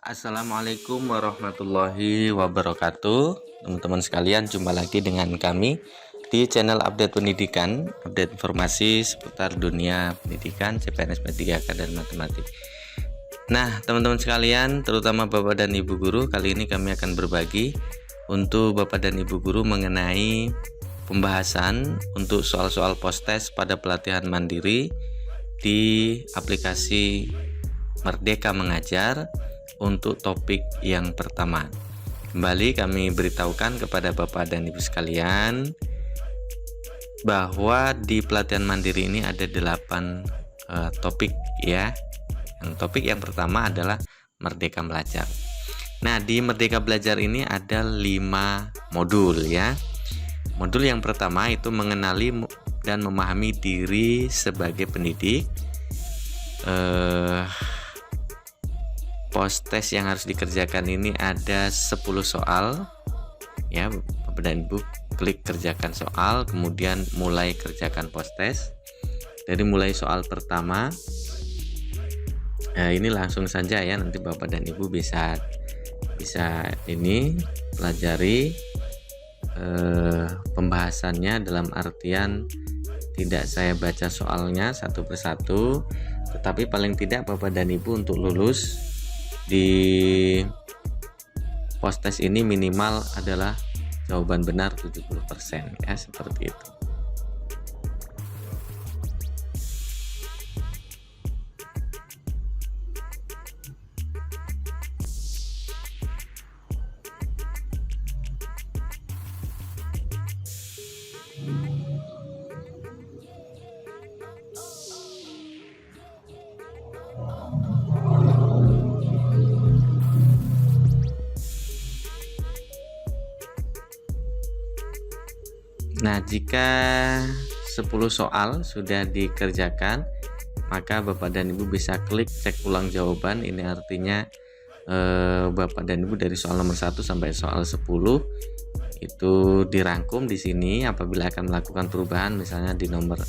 Assalamualaikum warahmatullahi wabarakatuh. Teman-teman sekalian, jumpa lagi dengan kami di channel Update Pendidikan, update informasi seputar dunia pendidikan, CPNS, P3K, dan matematik. Nah, teman-teman sekalian, terutama Bapak dan Ibu guru, kali ini kami akan berbagi untuk Bapak dan Ibu guru mengenai pembahasan untuk soal-soal post-test pada pelatihan mandiri di aplikasi Merdeka Mengajar untuk topik yang pertama. Kembali kami beritahukan kepada Bapak dan Ibu sekalian bahwa di pelatihan mandiri ini ada 8 topik ya. Topik yang pertama adalah Merdeka Belajar. Nah, di Merdeka Belajar ini ada 5 modul ya. Modul yang pertama itu mengenali dan memahami diri sebagai pendidik. Post-test yang harus dikerjakan ini ada 10 soal ya. Bapak dan Ibu klik kerjakan soal, kemudian mulai kerjakan post-test. Dari mulai soal pertama ini langsung saja ya, nanti Bapak dan Ibu bisa ini pelajari pembahasannya, dalam artian tidak saya baca soalnya satu persatu, tetapi paling tidak Bapak dan Ibu untuk lulus di post-test ini minimal adalah jawaban benar 70% ya, seperti itu. Nah, jika 10 soal sudah dikerjakan, maka Bapak dan Ibu bisa klik cek ulang jawaban. Ini artinya Bapak dan Ibu dari soal nomor 1 sampai soal 10 itu dirangkum di sini. Apabila akan melakukan perubahan, misalnya di nomor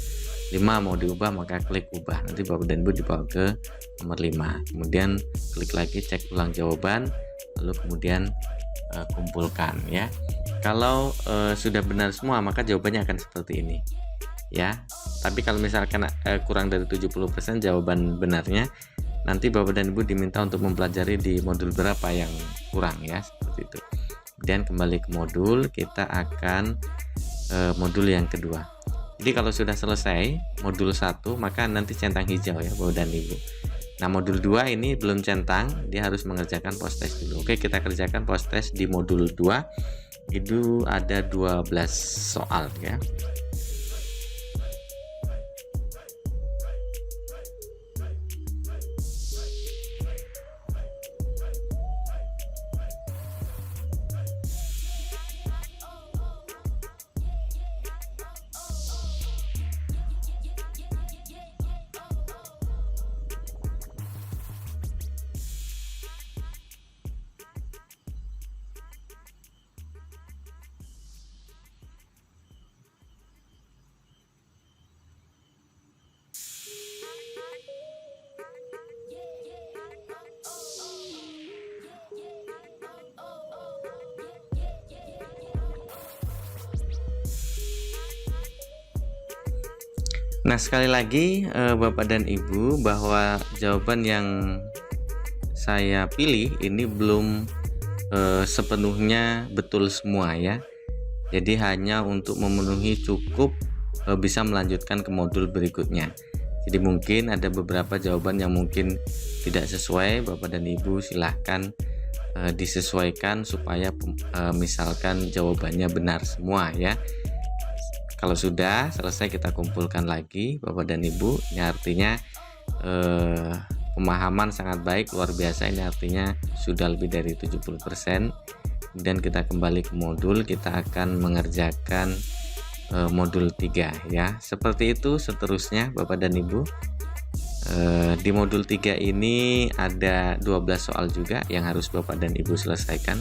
5 mau diubah, maka klik ubah. Nanti Bapak dan Ibu dibawa ke nomor 5. Kemudian klik lagi cek ulang jawaban, lalu kemudian kumpulkan ya. Kalau sudah benar semua, maka jawabannya akan seperti ini ya. Tapi kalau misalkan kurang dari 70% jawaban benarnya, nanti Bapak dan Ibu diminta untuk mempelajari di modul berapa yang kurang ya, seperti itu. Kemudian kembali ke modul, kita akan modul yang kedua. Jadi kalau sudah selesai modul 1, maka nanti centang hijau ya Bapak dan Ibu. Nah, modul 2 ini belum centang, dia harus mengerjakan post-test dulu. Oke, kita kerjakan post-test di modul 2. Itu ada 12 soal ya. Nah, sekali lagi Bapak dan Ibu, bahwa jawaban yang saya pilih ini belum sepenuhnya betul semua ya. Jadi hanya untuk memenuhi cukup bisa melanjutkan ke modul berikutnya. Jadi mungkin ada beberapa jawaban yang mungkin tidak sesuai, Bapak dan Ibu silahkan disesuaikan supaya misalkan jawabannya benar semua ya. Kalau sudah selesai, kita kumpulkan lagi Bapak dan Ibu. Ini artinya pemahaman sangat baik, luar biasa. Ini artinya sudah lebih dari 70%. Kemudian kita kembali ke modul, kita akan mengerjakan modul 3 ya. Seperti itu seterusnya Bapak dan Ibu. Di modul 3 ini ada 12 soal juga yang harus Bapak dan Ibu selesaikan.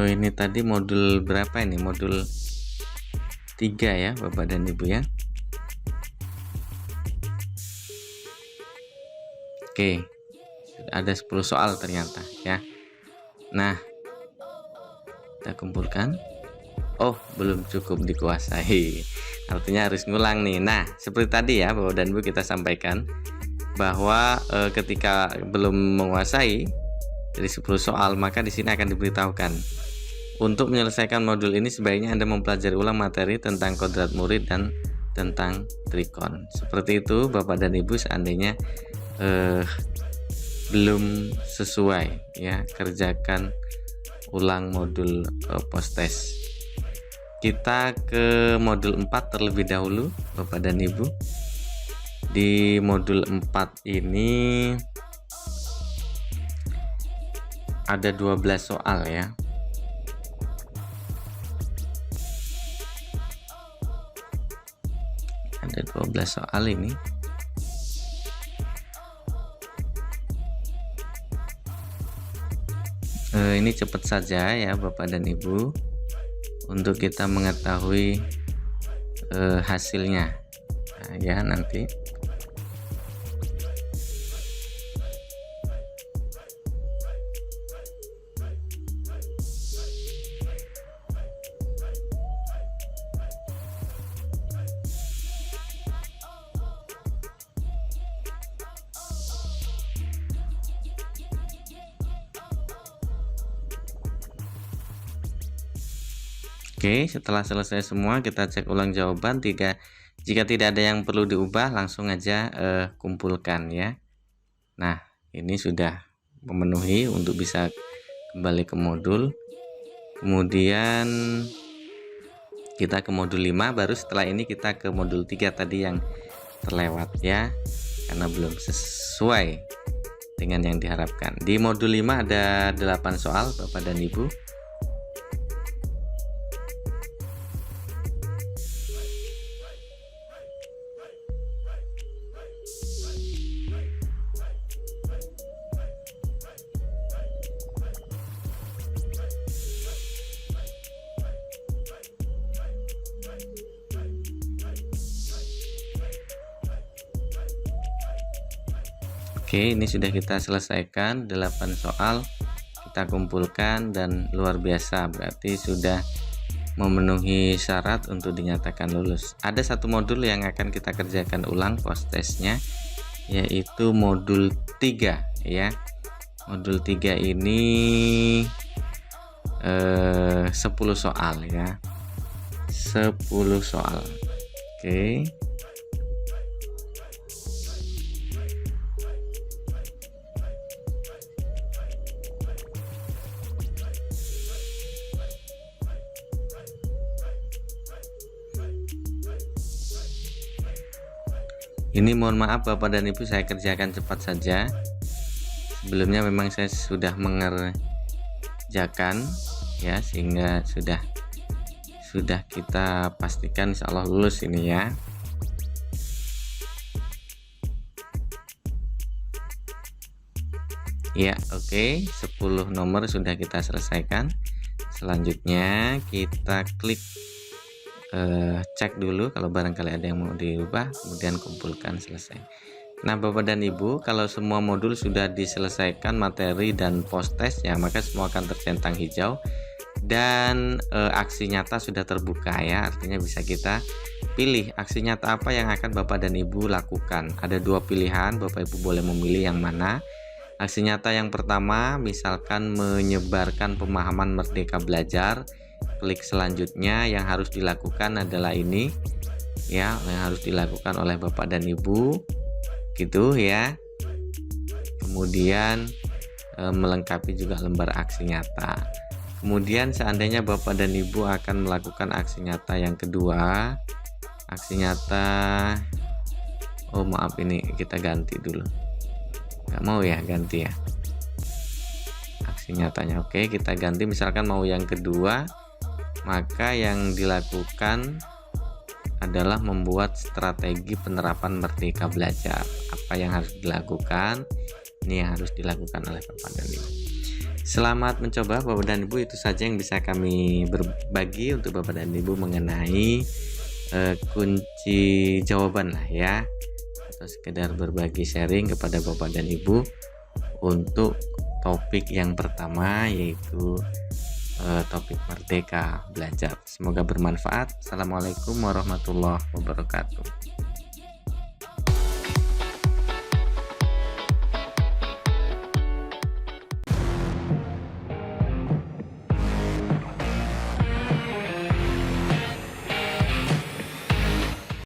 Ini tadi modul berapa ini? Modul 3 ya Bapak dan Ibu ya. Oke, ada 10 soal ternyata ya. Nah, kita kumpulkan. Oh, belum cukup dikuasai, artinya harus ngulang nih. Nah, seperti tadi ya Bapak dan Ibu kita sampaikan bahwa ketika belum menguasai dari 10 soal, maka di sini akan diberitahukan untuk menyelesaikan modul ini sebaiknya Anda mempelajari ulang materi tentang kodrat murid dan tentang trikon. Seperti itu Bapak dan Ibu, seandainya belum sesuai ya, kerjakan ulang modul post-test. Kita ke modul 4 terlebih dahulu Bapak dan Ibu. Di modul 4 ini ada 12 soal ya. Ada 12 soal ini. Ini cepat saja ya Bapak dan Ibu untuk kita mengetahui hasilnya. Nah, ya nanti Oke, setelah selesai semua kita cek ulang jawaban. Jika tidak ada yang perlu diubah, langsung aja kumpulkan ya. Nah, ini sudah memenuhi untuk bisa kembali ke modul. Kemudian kita ke modul 5, baru setelah ini kita ke modul 3 tadi yang terlewat ya, karena belum sesuai dengan yang diharapkan. Di modul 5 ada 8 soal Bapak dan Ibu. Oke, ini sudah kita selesaikan 8 soal, kita kumpulkan dan luar biasa, berarti sudah memenuhi syarat untuk dinyatakan lulus. Ada satu modul yang akan kita kerjakan ulang post testnya, yaitu modul 3 ya. Modul 3 ini 10 soal ya, 10 soal. Oke. Ini mohon maaf Bapak dan Ibu, saya kerjakan cepat saja. Sebelumnya memang saya sudah mengerjakan ya, sehingga sudah kita pastikan insya Allah lulus ini ya. Ya, oke, 10 nomor sudah kita selesaikan. Selanjutnya kita klik cek dulu kalau barangkali ada yang mau diubah, kemudian kumpulkan, selesai. Nah Bapak dan Ibu, kalau semua modul sudah diselesaikan materi dan post test ya, maka semua akan tercentang hijau dan aksi nyata sudah terbuka ya, artinya bisa kita pilih aksi nyata apa yang akan Bapak dan Ibu lakukan. Ada 2 pilihan, Bapak Ibu boleh memilih yang mana. Aksi nyata yang pertama misalkan menyebarkan pemahaman Merdeka Belajar. Klik selanjutnya, yang harus dilakukan adalah ini ya, yang harus dilakukan oleh Bapak dan Ibu gitu ya. Kemudian melengkapi juga lembar aksi nyata. Kemudian seandainya Bapak dan Ibu akan melakukan aksi nyata yang kedua, aksi nyata, oh maaf ini kita ganti dulu, nggak mau ya ganti ya aksi nyatanya. Oke, kita ganti, misalkan mau yang kedua, maka yang dilakukan adalah membuat strategi penerapan Merdeka Belajar. Apa yang harus dilakukan? Ini yang harus dilakukan oleh Bapak dan Ibu. Selamat mencoba Bapak dan Ibu, itu saja yang bisa kami berbagi untuk Bapak dan Ibu mengenai kunci jawaban lah ya, atau sekedar berbagi sharing kepada Bapak dan Ibu untuk topik yang pertama, yaitu topik Merdeka Belajar. Semoga bermanfaat. Assalamualaikum warahmatullahi wabarakatuh.